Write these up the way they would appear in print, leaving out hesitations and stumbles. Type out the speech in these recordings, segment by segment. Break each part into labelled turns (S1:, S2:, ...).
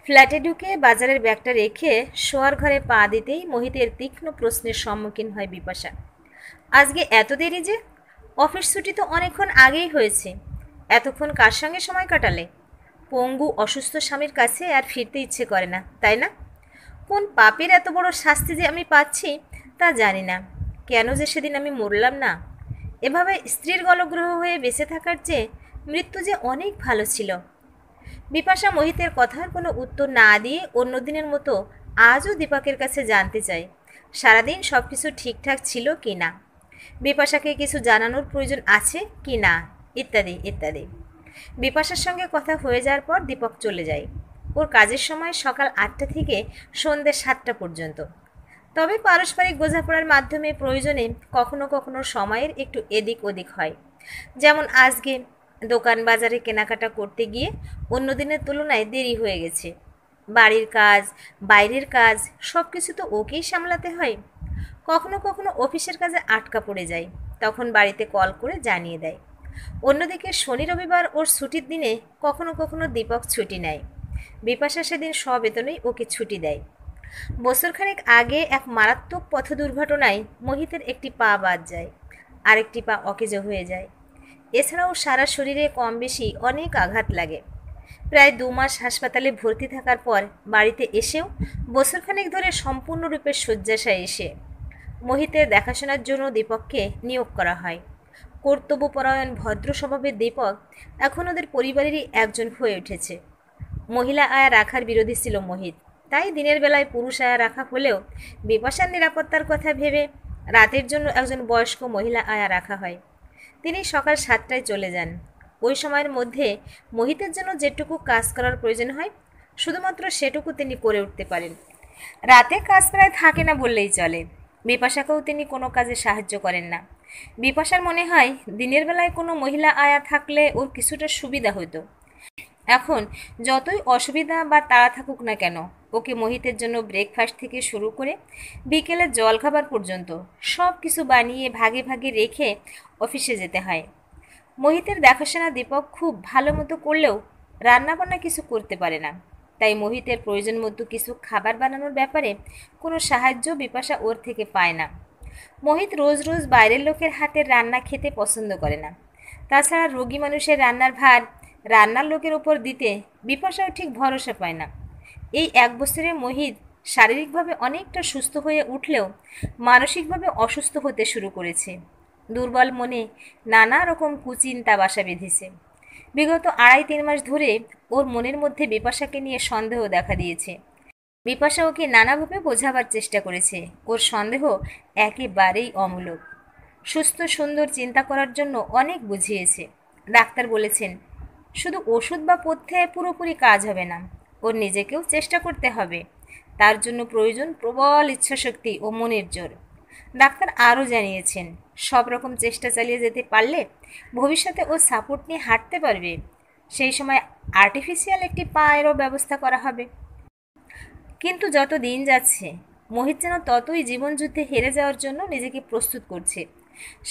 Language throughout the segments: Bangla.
S1: ফ্ল্যাটে ঢুকে বাজারের ব্যাগটা রেখে শোয়ার ঘরে পা দিতেই মোহিতের তীক্ষ্ণ প্রশ্নের সম্মুখীন হয় বিপাশা। আজকে এত দেরি যে? অফিস ছুটি তো অনেকক্ষণ আগেই হয়েছে। এতক্ষণ কার সঙ্গে সময় কাটালে? পঙ্গু অসুস্থ স্বামীর কাছে আর ফিরতে ইচ্ছে করে না, তাই না? কোন পাপের এত বড় শাস্তি যে আমি পাচ্ছি তা জানি না। কেন যে সেদিন আমি মরলাম না? এভাবে স্ত্রীর গলগ্রহ হয়ে বেঁচে থাকার চেয়ে মৃত্যু যে অনেক ভালো ছিল। বিপাশা মোহিতের কথার কোনো উত্তর না দিয়ে অন্য দিনের মতো আজও দীপকের কাছে জানতে চায় সারাদিন সব কিছু ঠিকঠাক ছিল কি না, বিপাশাকে কিছু জানানোর প্রয়োজন আছে কি না, ইত্যাদি ইত্যাদি। বিপাশার সঙ্গে কথা হয়ে যাওয়ার পর দীপক চলে যায়। ওর কাজের সময় সকাল 8টা থেকে সন্ধ্যে 7টা পর্যন্ত। তবে পারস্পরিক বোঝাপড়ার মাধ্যমে প্রয়োজনে কখনো কখনো সময়ের একটু এদিক ওদিক হয়। যেমন আজকে দোকান বাজারে কেনাকাটা করতে গিয়ে অন্য দিনের তুলনায় দেরি হয়ে গেছে। বাড়ির কাজ, বাইরের কাজ সব কিছু তো ওকেই সামলাতে হয়। কখনো কখনো অফিসের কাজে আটকা পড়ে যায়, তখন বাড়িতে কল করে জানিয়ে দেয়। অন্যদিকে শনি রবিবার ওর ছুটির দিনে কখনো কখনো দীপক ছুটি নেয়। বিপাশা সেদিন সবেতনেই ওকে ছুটি দেয়। বছরখানেক আগে এক মারাত্মক পথ দুর্ঘটনায় মোহিতের একটি পা বাদ যায়, আরেকটি পা অকেজো হয়ে যায়। এছাড়াও সারা শরীরে কম বেশি অনেক আঘাত লাগে। প্রায় 2 মাস হাসপাতালে ভর্তি থাকার পর বাড়িতে এসেও বছরখানেক ধরে সম্পূর্ণরূপে শয্যাশায় এসে মোহিতের দেখাশোনার জন্য দীপককে নিয়োগ করা হয়। কর্তব্যপরায়ণ ভদ্র স্বভাবের দীপক এখন ওদের পরিবারেরই একজন হয়ে উঠেছে। মহিলা আয়া রাখার বিরোধী ছিল মোহিত, তাই দিনের বেলায় পুরুষ আয়া রাখা হলেও বিপাশার নিরাপত্তার কথা ভেবে রাতের জন্য একজন বয়স্ক মহিলা আয়া রাখা হয়। তিনি সকাল 7টায় চলে যান। ওই সময়ের মধ্যে মোহিতের জন্য যেটুকু কাজ করার প্রয়োজন হয় শুধুমাত্র সেটুকু তিনি করে উঠতে পারেন। রাতে কাজ প্রায় থাকে না বললেই চলে। বিপাশাকেও তিনি কোনো কাজে সাহায্য করেন না। বিপাশার মনে হয় দিনের বেলায় কোনো মহিলা আয়া থাকলে ওর কিছুটা সুবিধা হতো। এখন যতই অসুবিধা বা তাড়া থাকুক না কেন, ওকে মোহিতের জন্য ব্রেকফাস্ট থেকে শুরু করে বিকেলের জলখাবার পর্যন্ত সব কিছু বানিয়ে ভাগে ভাগে রেখে অফিসে যেতে হয়। মোহিতের দেখাশোনা দীপক খুব ভালো মতো করলেও রান্নাবান্না কিছু করতে পারে না। তাই মোহিতের প্রয়োজন মতো কিছু খাবার বানানোর ব্যাপারে কোনো সাহায্য বিপাশা ওর থেকে পায় না। মোহিত রোজ রোজ বাইরের লোকের হাতের রান্না খেতে পছন্দ করে না। তাছাড়া রোগী মানুষের রান্নার ভার রান্নার লোকের ওপর দিতে বিপাশাও ঠিক ভরসা পায় না। এই 1 বছরে মোহিত শারীরিকভাবে অনেকটা সুস্থ হয়ে উঠলেও মানসিকভাবে অসুস্থ হতে শুরু করেছে। দুর্বল মনে নানা রকম কুচিন্তা বাসা বেঁধেছে। বিগত 2.5-3 মাস ধরে ওর মনের মধ্যে বিপাশাকে নিয়ে সন্দেহ দেখা দিয়েছে। বিপাশা ওকে নানাভাবে বোঝাবার চেষ্টা করেছে ওর সন্দেহ একেবারেই অমূলক। সুস্থ সুন্দর চিন্তা করার জন্য অনেক বুঝিয়েছে। ডাক্তার বলেছেন শুধু ওষুধ বা পথ্যে পুরোপুরি কাজ হবে না, ওর নিজেকেও চেষ্টা করতে হবে। তার জন্য প্রয়োজন প্রবল ইচ্ছাশক্তি ও মনের জোর। ডাক্তার আরও জানিয়েছেন সব রকম চেষ্টা চালিয়ে যেতে পারলে ভবিষ্যতে ও সাপোর্ট নিয়ে হাঁটতে পারবে। সেই সময় আর্টিফিশিয়াল একটি পায়েরও ব্যবস্থা করা হবে। কিন্তু যত দিন যাচ্ছে মোহিত যেন ততই জীবনযুদ্ধে হেরে যাওয়ার জন্য নিজেকে প্রস্তুত করছে।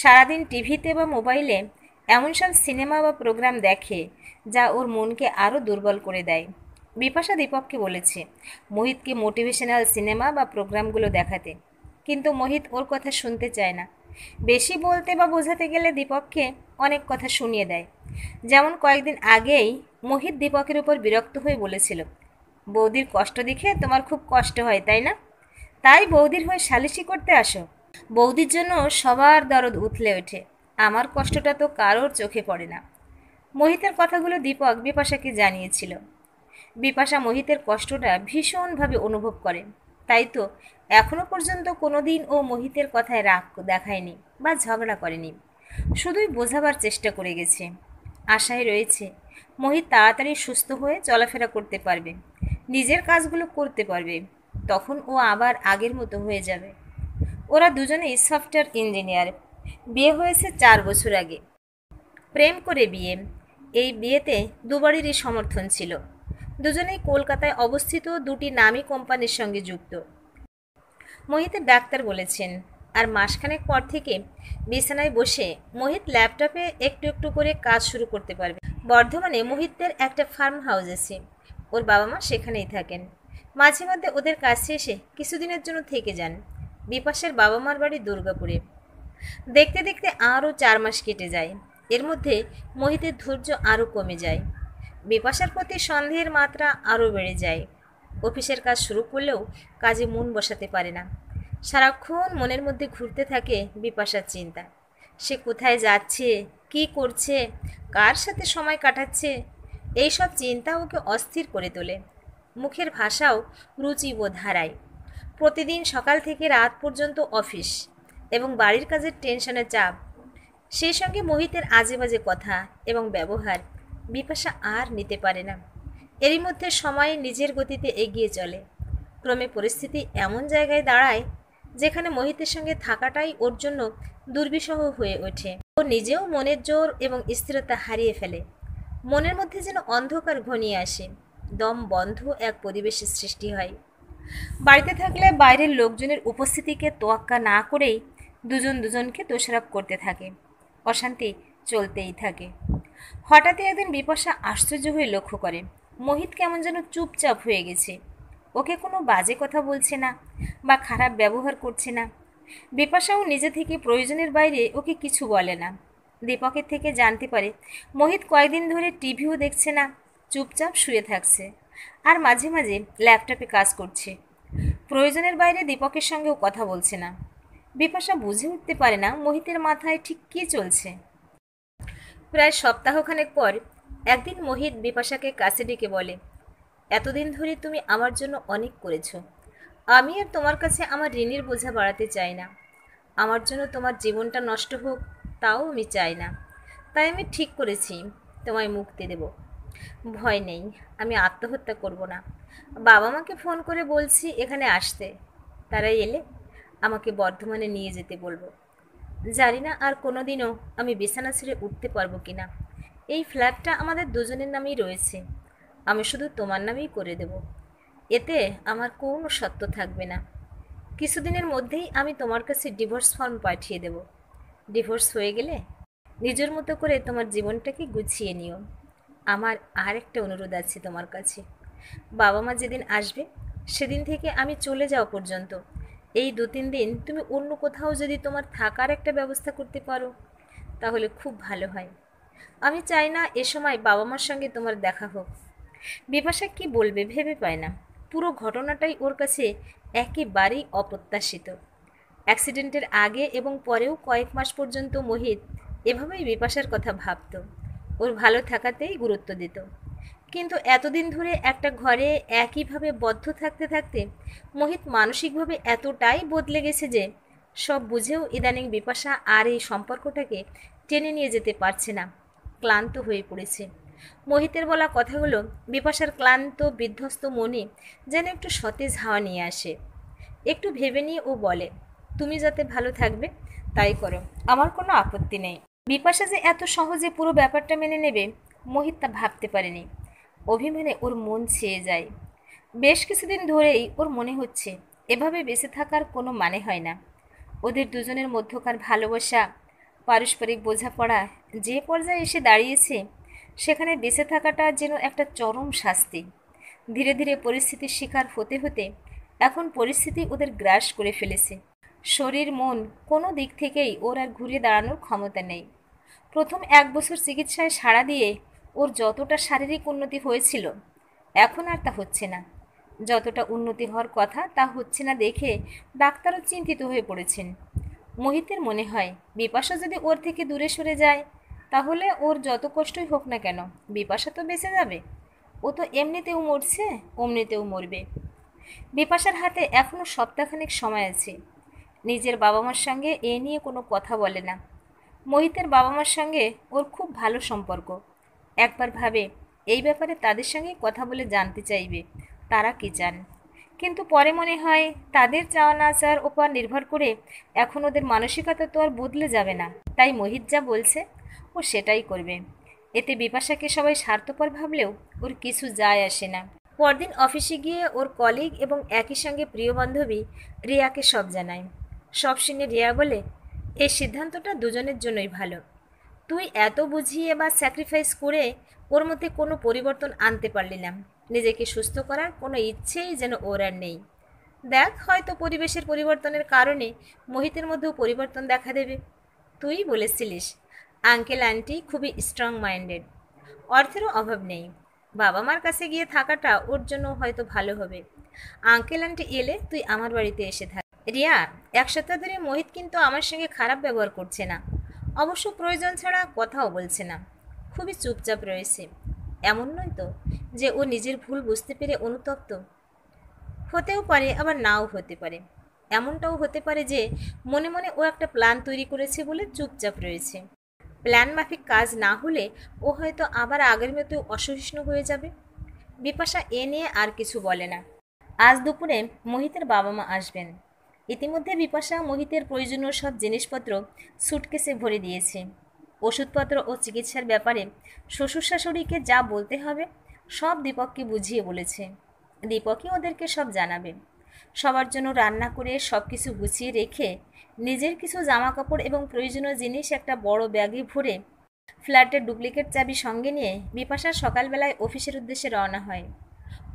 S1: সারাদিন টিভিতে বা মোবাইলে এমন সব সিনেমা বা প্রোগ্রাম দেখে যা ওর মনকে আরও দুর্বল করে দেয়। বিপাশা দীপককে বলেছে মোহিতকে মোটিভেশনাল সিনেমা বা প্রোগ্রামগুলো দেখাতে, কিন্তু মোহিত ওর কথা শুনতে চায় না। বেশি বলতে বা বোঝাতে গেলে দীপককে অনেক কথা শুনিয়ে দেয়। যেমন কয়েকদিন আগেই মোহিত দীপকের উপর বিরক্ত হয়ে বলেছিল বৌদির কষ্ট দেখে তোমার খুব কষ্ট হয় তাই না, তাই বৌদির হয়ে সালিশি করতে আসো। বৌদির জন্য সবার দরদ উথলে ওঠে, আমার কষ্টটা তো কারোর চোখে পড়ে না। মোহিতের কথাগুলো দীপক বিপাশাকে জানিয়েছিল। বিপাশা মোহিতের কষ্টটা ভীষণভাবে অনুভব করে। তাই তো এখনো পর্যন্ত কোনোদিন ও মোহিতের কথায় রাগ দেখায়নি বা ঝগড়া করেনি, শুধুই বোঝাবার চেষ্টা করে গেছে। আশায় রয়েছে মোহিত তাড়াতাড়ি সুস্থ হয়ে চলাফেরা করতে পারবে, নিজের কাজগুলো করতে পারবে, তখন ও আবার আগের মতো হয়ে যাবে। ওরা দুজনেই সফটওয়্যার ইঞ্জিনিয়ার। বিয়ে হয়েছে 4 বছর আগে। প্রেম করে বিয়ে। এই বিয়েতে দুবারেরই সমর্থন ছিল। দুজনেই কলকাতায় অবস্থিত দুটি নামী কোম্পানির সঙ্গে যুক্ত। মোহিতের ডাক্তার বলেছেন আর মাসখানেক পর থেকে বিছানায় বসে মোহিত ল্যাপটপে একটু একটু করে কাজ শুরু করতে পারবে। বর্ধমানে মোহিতের একটা ফার্ম হাউস আছে। ওর বাবা মা সেখানেই থাকেন। মাঝে মধ্যে ওদের কাছে এসে কিছুদিনের জন্য থেকে যান। বিপাশার বাবা মার বাড়ি দুর্গাপুরে। দেখতে দেখতে আরও 4 মাস কেটে যায়। এর মধ্যে মোহিতের ধৈর্য আরও কমে যায়। বিপাশার প্রতি সন্দেহের মাত্রা আরও বেড়ে যায়। অফিসের কাজ শুরু করলেও কাজে মন বসাতে পারে না। সারাক্ষণ মনের মধ্যে ঘুরতে থাকে বিপাশার চিন্তা। সে কোথায় যাচ্ছে, কি করছে, কার সাথে সময় কাটাচ্ছে, এইসব চিন্তা ওকে অস্থির করে তোলে। মুখের ভাষাও রুচিবোধ হারায়। প্রতিদিন সকাল থেকে রাত পর্যন্ত অফিস এবং বাড়ির কাজের টেনশনের চাপ, সেই সঙ্গে মোহিতের আজে বাজে কথা এবং ব্যবহার বিপাশা আর নিতে পারে না। এরই মধ্যে সময় নিজের গতিতে এগিয়ে চলে। ক্রমে পরিস্থিতি এমন জায়গায় দাঁড়ায় যেখানে মোহিতের সঙ্গে থাকাটাই ওর জন্য দুর্বিষহ হয়ে ওঠে। ও নিজেও মনের জোর এবং স্থিরতা হারিয়ে ফেলে। মনের মধ্যে যেন অন্ধকার ঘনিয়ে আসে। দম বন্ধ এক পরিবেশের সৃষ্টি হয়। বাড়িতে থাকলে বাইরের লোকজনের উপস্থিতিকে তোয়াক্কা না করেই দুজন দুজনকে দোষারোপ করতে থাকে। অশান্তি চলতেই থাকে। হঠাৎই একদিন বিপাশা আশ্চর্য হয়ে লক্ষ্য করে মোহিত কেমন যেন চুপচাপ হয়ে গেছে। ওকে কোনো বাজে কথা বলছে না বা খারাপ ব্যবহার করছে না। বিপাশাও নিজে থেকে প্রয়োজনের বাইরে ওকে কিছু বলে না। দীপকের থেকে জানতে পারে মোহিত কয়েকদিন ধরে টিভিও দেখছে না, চুপচাপ শুয়ে থাকছে আর মাঝে মাঝে ল্যাপটপে কাজ করছে। প্রয়োজনের বাইরে দীপকের সঙ্গেও কথা বলছে না। বিপাশা বুঝে উঠতে পারে না মোহিতের মাথায় ঠিক কী চলছে। প্রায় সপ্তাহখানেক পর একদিন মোহিত বিপাশাকে কাছে ডেকে বলে, এতদিন ধরে তুমি আমার জন্য অনেক করেছো। আমি আর তোমার কাছে আমার ঋণের বোঝা বাড়াতে চাই না। আমার জন্য তোমার জীবনটা নষ্ট হোক তাও আমি চাই না। তাই আমি ঠিক করেছি তোমায় মুক্তি দেব। ভয় নেই, আমি আত্মহত্যা করব না। বাবা মাকে ফোন করে বলছি এখানে আসতে। তারা এলে আমাকে বর্ধমানে নিয়ে যেতে বলবো। জানি না আর কোনোদিনও আমি বিছানা ছেড়ে উঠতে পারবো কিনা। এই ফ্ল্যাটটা আমাদের দুজনের নামেই রয়েছে। আমি শুধু তোমার নামেই করে দেব। এতে আমার কোনো সত্য থাকবে না। কিছুদিনের মধ্যেই আমি তোমার কাছে ডিভোর্স ফর্ম পাঠিয়ে দেব। ডিভোর্স হয়ে গেলে নিজের মতো করে তোমার জীবনটাকে গুছিয়ে নিও। আমার আর একটা অনুরোধ আছে তোমার কাছে। বাবা মা যেদিন আসবে সেদিন থেকে আমি চলে যাওয়া পর্যন্ত এই 2-3 দিন তুমি অন্য কোথাও যদি তোমার থাকার একটা ব্যবস্থা করতে পারো তাহলে খুব ভালো হয়। আমি চাই না এ সময় বাবা মার সঙ্গে তোমার দেখা হোক। বিপাশা কি বলবে ভেবে পায় না। পুরো ঘটনাটাই ওর কাছে একেবারেই অপ্রত্যাশিত। অ্যাক্সিডেন্টের আগে এবং পরেও কয়েক মাস পর্যন্ত মোহিত এভাবেই বিপাশার কথা ভাবত, ওর ভালো থাকাতেই গুরুত্ব দিত। কিন্তু এতদিন ধরে একটা ঘরে একইভাবে বদ্ধ থাকতে থাকতে মোহিত মানসিকভাবে এতটাই বদলে গেছে যে সব বুঝেও ইদানিং বিপাশা আর এই সম্পর্কটাকে টেনে নিয়ে যেতে পারছে না। ক্লান্ত হয়ে পড়েছে। মোহিতের বলা কথাগুলো বিপাশার ক্লান্ত বিধ্বস্ত মনে যেন একটু সতেজ হাওয়া নিয়ে আসে। একটু ভেবে নিয়ে ও বলে, তুমি যাতে ভালো থাকবে তাই করো, আমার কোনো আপত্তি নেই। বিপাশা যে এত সহজে পুরো ব্যাপারটা মেনে নেবে মোহিত তা ভাবতে পারেনি। অভিমানে ওর মন ছেয়ে যায়। বেশ কিছুদিন ধরেই ওর মনে হচ্ছে এভাবে বেঁচে থাকার কোনো মানে হয় না। ওদের দুজনের মধ্যকার ভালোবাসা, পারস্পরিক বোঝাপড়া যে পর্যায়ে এসে দাঁড়িয়েছে সেখানে বেঁচে থাকাটা যেন একটা চরম শাস্তি। ধীরে ধীরে পরিস্থিতির শিকার হতে হতে এখন পরিস্থিতি ওদের গ্রাস করে ফেলেছে। শরীর মন কোনো দিক থেকেই ওর আর ঘুরে দাঁড়ানোর ক্ষমতা নেই। প্রথম 1 বছর চিকিৎসায় সাড়া দিয়ে ওর যতটা শারীরিক উন্নতি হয়েছিল এখন আর তা হচ্ছে না। যতটা উন্নতি হওয়ার কথা তা হচ্ছে না দেখে ডাক্তারও চিন্তিত হয়ে পড়েছেন। মোহিতের মনে হয় বিপাশা যদি ওর থেকে দূরে সরে যায় তাহলে ওর যত কষ্টই হোক না কেন বিপাশা তো বেঁচে যাবে। ও তো এমনিতেও মরছে, অমনিতেও মরবে। বিপাশার হাতে এখনও সপ্তাহখানেক সময় আছে। নিজের বাবা মার সঙ্গে এ নিয়ে কোনো কথা বলে না। মোহিতের বাবা মার সঙ্গে ওর খুব ভালো সম্পর্ক। একবার ভাবে এই ব্যাপারে তাদের সঙ্গে কথা বলে জানতে চাইবে তারা কি চান। কিন্তু পরে মনে হয় তাদের চাওয়া না চাওয়ার ওপর নির্ভর করে এখন ওদের মানসিকতা তো আর বদলে যাবে না। তাই মোহিত যা বলছে ও সেটাই করবে। এতে বিপাশাকে সবাই স্বার্থপর ভাবলেও ওর কিছু যায় আসে না। পরদিন অফিসে গিয়ে ওর কলিগ এবং একই সঙ্গে প্রিয় বান্ধবী রিয়াকে সব জানায়। সব শুনে রিয়া বলে, এই সিদ্ধান্তটা দুজনের জন্যই ভালো। তুই এত বুঝিয়ে বা স্যাক্রিফাইস করে ওর মধ্যে কোনো পরিবর্তন আনতে পারলি না। নিজেকে সুস্থ করার কোনো ইচ্ছেই যেন ওর আর নেই। দেখ, হয়তো পরিবেশের পরিবর্তনের কারণে মোহিতের মধ্যেও পরিবর্তন দেখা দেবে। তুই বলেছিলিস আঙ্কেল আন্টি খুবই স্ট্রং মাইন্ডেড, অর্থেরও অভাব নেই। বাবা মার কাছে গিয়ে থাকাটা ওর জন্য হয়তো ভালো হবে। আঙ্কেল আন্টি এলে তুই আমার বাড়িতে এসে থাক। রিয়া, 1 সপ্তাহ ধরে মোহিত কিন্তু আমার সঙ্গে খারাপ ব্যবহার করছে না, অবশ্য প্রয়োজন ছাড়া কথাও বলছে না, খুবই চুপচাপ রয়েছে। এমন নয় তো যে ও নিজের ভুল বুঝতে পেরে অনুতপ্ত? হতেও পারে, আবার নাও হতে পারে। এমনটাও হতে পারে যে মনে মনে ও একটা প্ল্যান তৈরি করেছে বলে চুপচাপ রয়েছে। প্ল্যান মাফিক কাজ না হলে ও হয়তো আবার আগের মতো অসহিষ্ণু হয়ে যাবে। বিপাশা এ নিয়ে আর কিছু বলে না। আজ দুপুরে মোহিতের বাবা মা আসবেন। ইতিমধ্যে বিপাশা মোহিতের প্রয়োজনীয় সব জিনিসপত্র সুটকেসে ভরে দিয়েছে। ওষুধপত্র ও চিকিৎসার ব্যাপারে শ্বশুর শাশুড়িকে যা বলতে হবে সব দীপককে বুঝিয়ে বলেছে। দীপকই ওদেরকে সব জানাবে। সবার জন্য রান্না করে সব কিছু গুছিয়ে রেখে নিজের কিছু জামা কাপড় এবং প্রয়োজনীয় জিনিস একটা বড় ব্যাগে ভরে ফ্ল্যাটের ডুপ্লিকেট চাবি সঙ্গে নিয়ে বিপাশা সকালবেলায় অফিসের উদ্দেশ্যে রওনা হয়।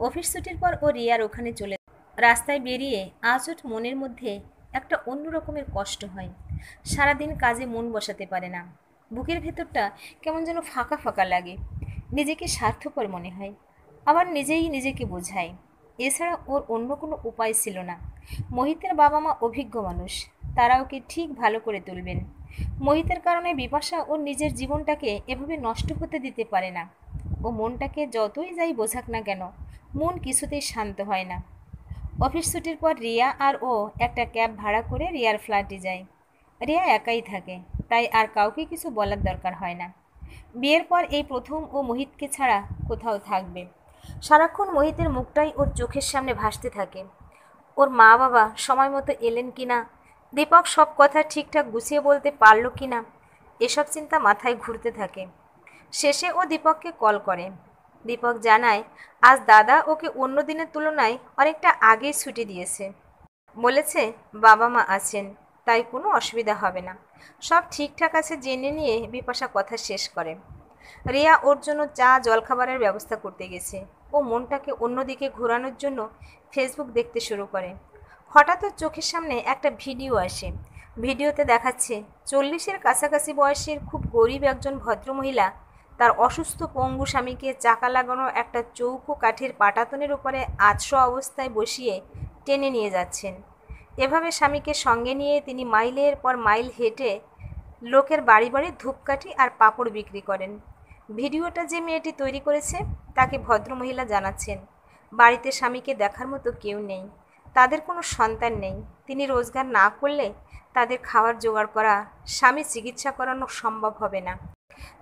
S1: অফিস ছুটির পর ও রিয়ার ওখানে চলে রাস্তায় বেরিয়ে আজ ওর মনের মধ্যে একটা অন্য রকমের কষ্ট হয়। সারাদিন কাজে মন বসাতে পারে না। বুকের ভেতরটা কেমন যেন ফাঁকা ফাঁকা লাগে। নিজেকে স্বার্থপর মনে হয়, আবার নিজেই নিজেকে বোঝায়। এছাড়া ওর অন্য কোনো উপায় ছিল না। মোহিতের বাবা মা অভিজ্ঞ মানুষ, তারা ওকে ঠিক ভালো করে তুলবেন। মোহিতের কারণে বিপাশা ওর নিজের জীবনটাকে এভাবে নষ্ট হতে দিতে পারে না। ও মনটাকে যতই যাই বোঝাক না কেন, মন কিছুতেই শান্ত হয় না। অফিস ছুটির পর রিয়া আর ও একটা ক্যাব ভাড়া করে রিয়ার ফ্ল্যাটে যায়। রিয়া একাই থাকে, তাই আর কাউকে কিছু বলার দরকার হয় না। বিয়ের পর এই প্রথম ও মোহিতকে ছাড়া কোথাও থাকবে। সারাক্ষণ মোহিতের মুখটাই ওর চোখের সামনে ভাসতে থাকে। ওর মা বাবা সময় মতো এলেন কিনা, দীপক সব কথা ঠিকঠাক গুছিয়ে বলতে পারল কিনা, এসব চিন্তা মাথায় ঘুরতে থাকে। শেষে ও দীপককে কল করে। দীপক জানায় আজ দাদা ওকে অন্য দিনের তুলনায় অনেকটা আগেই ছুটি দিয়েছে। বলেছে বাবা মা আছেন, তাই কোনো অসুবিধা হবে না। সব ঠিকঠাক আছে জেনে নিয়ে বিপাশা কথা শেষ করে। রিয়া ওর জন্য চা জলখাবারের ব্যবস্থা করতে গেছে। ও মনটাকে অন্যদিকে ঘোরানোর জন্য ফেসবুক দেখতে শুরু করে। হঠাৎ ওর চোখের সামনে একটা ভিডিও আসে। ভিডিওতে দেখাচ্ছে 40-এর কাছাকাছি বয়সের খুব গরিব একজন ভদ্রমহিলা তার অসুস্থ পঙ্গু স্বামীকে চাকা লাগানো একটা চৌকো কাঠের পাটাতনের উপরে আধশো অবস্থায় বসিয়ে টেনে নিয়ে যাচ্ছেন। এভাবে স্বামীকে সঙ্গে নিয়ে তিনি মাইলের পর মাইল হেঁটে লোকের বাড়ি বাড়ি ধূপকাঠি আর পাঁপড় বিক্রি করেন। ভিডিওটা যে মেয়েটি তৈরি করেছে তাকে ভদ্রমহিলা জানাচ্ছেন বাড়িতে স্বামীকে দেখার মতো কেউ নেই, তাদের কোনো সন্তান নেই। তিনি রোজগার না করলে তাদের খাওয়ার জোগাড় করা, স্বামী চিকিৎসা করানো সম্ভব হবে না।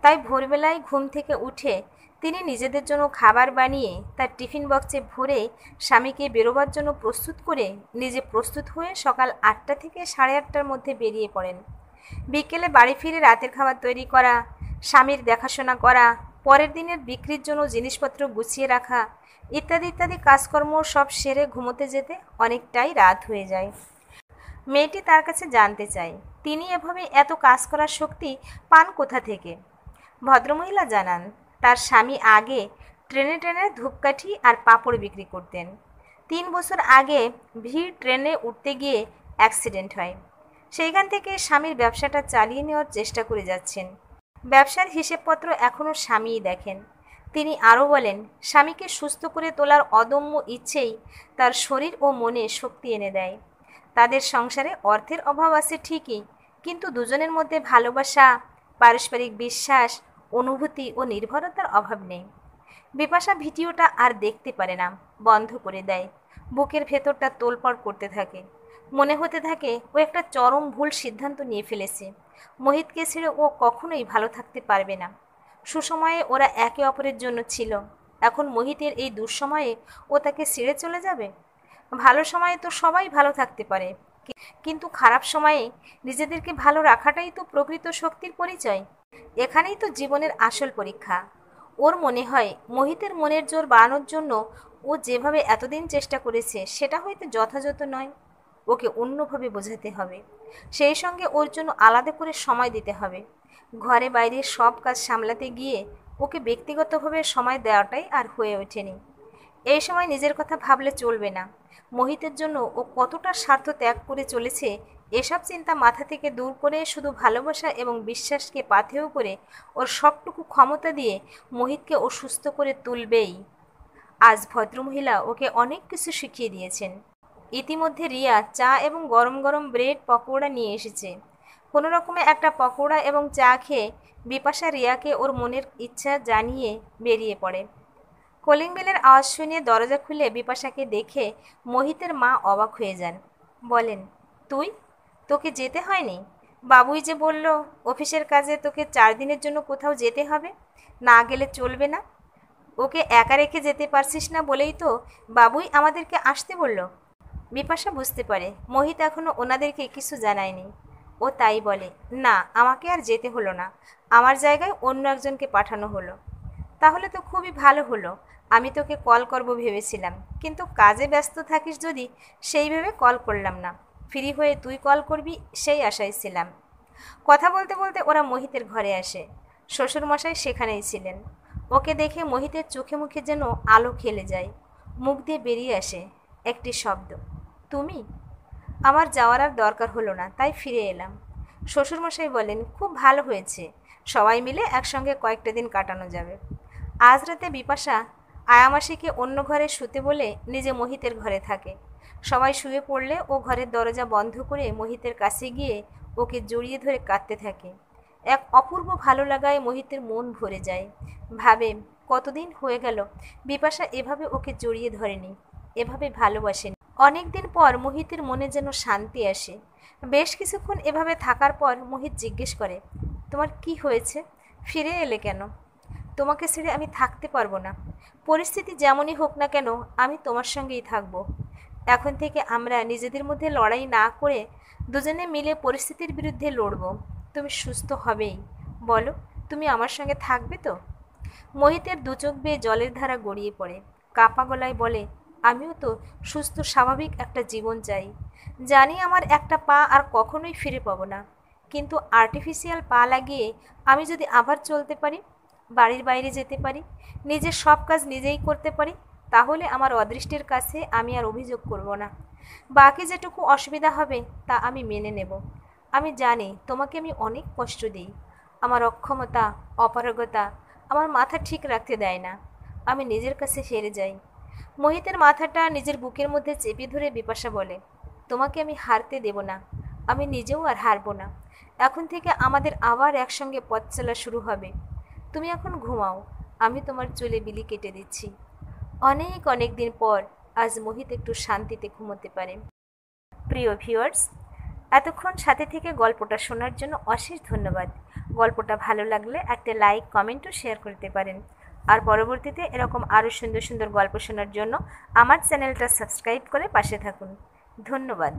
S1: তাই ভোরবেলায় ঘুম থেকে উঠে তিনি নিজেদের জন্য খাবার বানিয়ে তার টিফিন বক্সে ভরে স্বামীকে বেরোবার জন্য প্রস্তুত করে নিজে প্রস্তুত হয়ে সকাল 8টা থেকে 8:30টার মধ্যে বেরিয়ে পড়েন। বিকেলে বাড়ি ফিরে রাতের খাবার তৈরি করা, স্বামীর দেখাশোনা করা, পরের দিনের বিক্রির জন্য জিনিসপত্র গুছিয়ে রাখা ইত্যাদি ইত্যাদি কাজকর্ম সব সেরে ঘুমোতে যেতে অনেকটাই রাত হয়ে যায়। মেয়েটি তার কাছে জানতে চায় তিনি এভাবে এত কাজ করার শক্তি পান কোথা থেকে। ভদ্রমহিলা জানান তার স্বামী আগে ট্রেনে ট্রেনে ধূপকাঠি আর পাঁপড় বিক্রি করতেন। 3 বছর আগে ভিড় ট্রেনে উঠতে গিয়ে অ্যাক্সিডেন্ট হয়। সেইখান থেকে স্বামীর ব্যবসাটা চালিয়ে নেওয়ার চেষ্টা করে যাচ্ছেন। ব্যবসার হিসেবপত্র এখনও স্বামীই দেখেন। তিনি আরও বলেন স্বামীকে সুস্থ করে তোলার অদম্য ইচ্ছেই তার শরীর ও মনে শক্তি এনে দেয়। তাদের সংসারে অর্থের অভাব আছে ঠিকই, কিন্তু দুজনের মধ্যে ভালোবাসা, পারস্পরিক বিশ্বাস, অনুভূতি ও নির্ভরতার অভাব নেই। বিপাশা ভিডিওটা আর দেখতে পারে না, বন্ধ করে দেয়। বুকের ভেতরটা তোলপাড় করতে থাকে। মনে হতে থাকে ও একটা চরম ভুল সিদ্ধান্ত নিয়ে ফেলেছে। মোহিতকে ছেড়ে ও কখনোই ভালো থাকতে পারবে না। সুসময়ে ওরা একে অপরের জন্য ছিল, এখন মোহিতের এই দুঃসময়ে ও তাকে ছেড়ে চলে যাবে? ভালো সময়ে তো সবাই ভালো থাকতে পারে, কিন্তু খারাপ সময়ে নিজেদেরকে ভালো রাখাটাই তো প্রকৃত শক্তির পরিচয়। এখানেই তো জীবনের আসল পরীক্ষা। ওর মনে হয় মোহিতের মনের জোর বাড়ানোর জন্য ও যেভাবে এতদিন চেষ্টা করেছে সেটা হয়তো যথাযথ নয়। ওকে অন্যভাবে বোঝাতে হবে। সেই সঙ্গে ওর জন্য আলাদা করে সময় দিতে হবে। ঘরে বাইরে সব কাজ সামলাতে গিয়ে ওকে ব্যক্তিগতভাবে সময় দেওয়াটাই আর হয়ে ওঠেনি। এই সময় নিজের কথা ভাবলে চলবে না। মোহিতের জন্য ও কতটা স্বার্থ ত্যাগ করে চলেছে এসব চিন্তা মাথা থেকে দূর করে শুধু ভালোবাসা এবং বিশ্বাসকে পাথেয় করে ওর সবটুকু ক্ষমতা দিয়ে মোহিতকে ও সুস্থ করে তুলবেই। আজ ভদ্রমহিলা ওকে অনেক কিছু শিখিয়ে দিয়েছেন। ইতিমধ্যে রিয়া চা এবং গরম গরম ব্রেড পকোড়া নিয়ে এসেছে। কোনো রকমে একটা পকোড়া এবং চা খেয়ে বিপাশা রিয়াকে ওর মনের ইচ্ছা জানিয়ে বেরিয়ে পড়ে। কলিং বেলের আওয়াজ শুনে দরজা খুলে বিপাশাকে দেখে মোহিতের মা অবাক হয়ে যান। বলেন, তুই? তোকে যেতে হয়নি? বাবুই যে বলল অফিসের কাজে তোকে 4 দিনের জন্য কোথাও যেতে হবে, না গেলে চলবে না। ওকে একা রেখে যেতে পারছিস না বলেই তো বাবুই আমাদেরকে আসতে বলল। বিপাশা বুঝতে পারে মোহিত এখনও ওনাদেরকে কিছু জানায়নি। ও তাই বলে, না আমাকে আর যেতে হলো না, আমার জায়গায় অন্য একজনকে পাঠানো হলো। তাহলে তো খুবই ভালো হলো। আমি তোকে কল করব ভেবেছিলাম, কিন্তু কাজে ব্যস্ত থাকিস যদি সেই ভেবে কল করলাম না। ফ্রি হয়ে তুই কল করবি সেই আশায় ছিলাম। কথা বলতে বলতে ওরা মোহিতের ঘরে আসে। শ্বশুরমশাই সেখানেই ছিলেন। ওকে দেখে মোহিতের চোখে মুখে যেন আলো খেলে যায়। মুখ দিয়ে বেরিয়ে আসে একটি শব্দ, তুমি? আমার যাওয়ার আর দরকার হলো না, তাই ফিরে এলাম। শ্বশুরমশাই বলেন, খুব ভালো হয়েছে, সবাই মিলে একসঙ্গে কয়েকটা দিন কাটানো যাবে। আজ রাতে বিপাশা আয়ামাসিকে অন্য ঘরে শুতে বলে নিজে মোহিতের ঘরে থাকে। সবাই শুয়ে পড়লে ও ঘরের দরজা বন্ধ করে মোহিতের কাছে গিয়ে ওকে জড়িয়ে ধরে কাঁদতে থাকে। এক অপূর্ব ভালো লাগায় মোহিতের মন ভরে যায়। ভাবে, কতদিন হয়ে গেল বিপাশা এভাবে ওকে জড়িয়ে ধরেনি, এভাবে ভালোবাসেনি। অনেক দিন পর মোহিতের মনে যেন শান্তি আসে। বেশ কিছুক্ষণ এভাবে থাকার পর মোহিত জিজ্ঞেস করে, তোমার কি হয়েছে? ফিরে এলে কেন? তোমাকে ছেড়ে আমি থাকতে পারবো না। পরিস্থিতি যেমনই হোক না কেন আমি তোমার সঙ্গেই থাকবো। এখন থেকে আমরা নিজেদের মধ্যে লড়াই না করে দুজনে মিলে পরিস্থিতির বিরুদ্ধে লড়ব। তুমি সুস্থ হবেই। বলো, তুমি আমার সঙ্গে থাকবে তো? মোহিতের দু চোখ বেয়ে জলের ধারা গড়িয়ে পড়ে। কাপা গলায় বলে, আমিও তো সুস্থ স্বাভাবিক একটা জীবন চাই। জানি আমার একটা পা আর কখনোই ফিরে পাবো না, কিন্তু আর্টিফিশিয়াল পা লাগিয়ে আমি যদি আবার চলতে পারি, বাড়ির বাইরে যেতে পারি, নিজের সব কাজ নিজেই করতে পারি, তাহলে আমার অদৃষ্টের কাছে আমি আর অভিযোগ করব না। বাকি যেটুকু অসুবিধা হবে তা আমি মেনে নেব। আমি জানি তোমাকে আমি অনেক কষ্ট দিই। আমার অক্ষমতা, অপারগতা আমার মাথা ঠিক রাখতে দেয় না। আমি নিজের কাছে হেরে যাই। মোহিতের মাথাটা নিজের বুকের মধ্যে চেপে ধরে বিপাশা বলে, তোমাকে আমি হারতে দেব না, আমি নিজেও আর হারবো না। এখন থেকে আমাদের আবার একসঙ্গে পথ চলা শুরু হবে। তুমি এখন ঘুমাও, আমি তোমার চুলে বিলি কেটে দিচ্ছি। অনেক অনেক দিন পর আজ মোহিত একটু শান্তিতে ঘুমোতে পারে। প্রিয় ভিউয়ার্স, এতক্ষণ সাথে থেকে গল্পটা শোনার জন্য অশেষ ধন্যবাদ। গল্পটা ভালো লাগলে একটা লাইক, কমেন্ট ও শেয়ার করতে পারেন। আর পরবর্তীতে এরকম আরও সুন্দর সুন্দর গল্প শোনার জন্য আমার চ্যানেলটা সাবস্ক্রাইব করে পাশে থাকুন। ধন্যবাদ।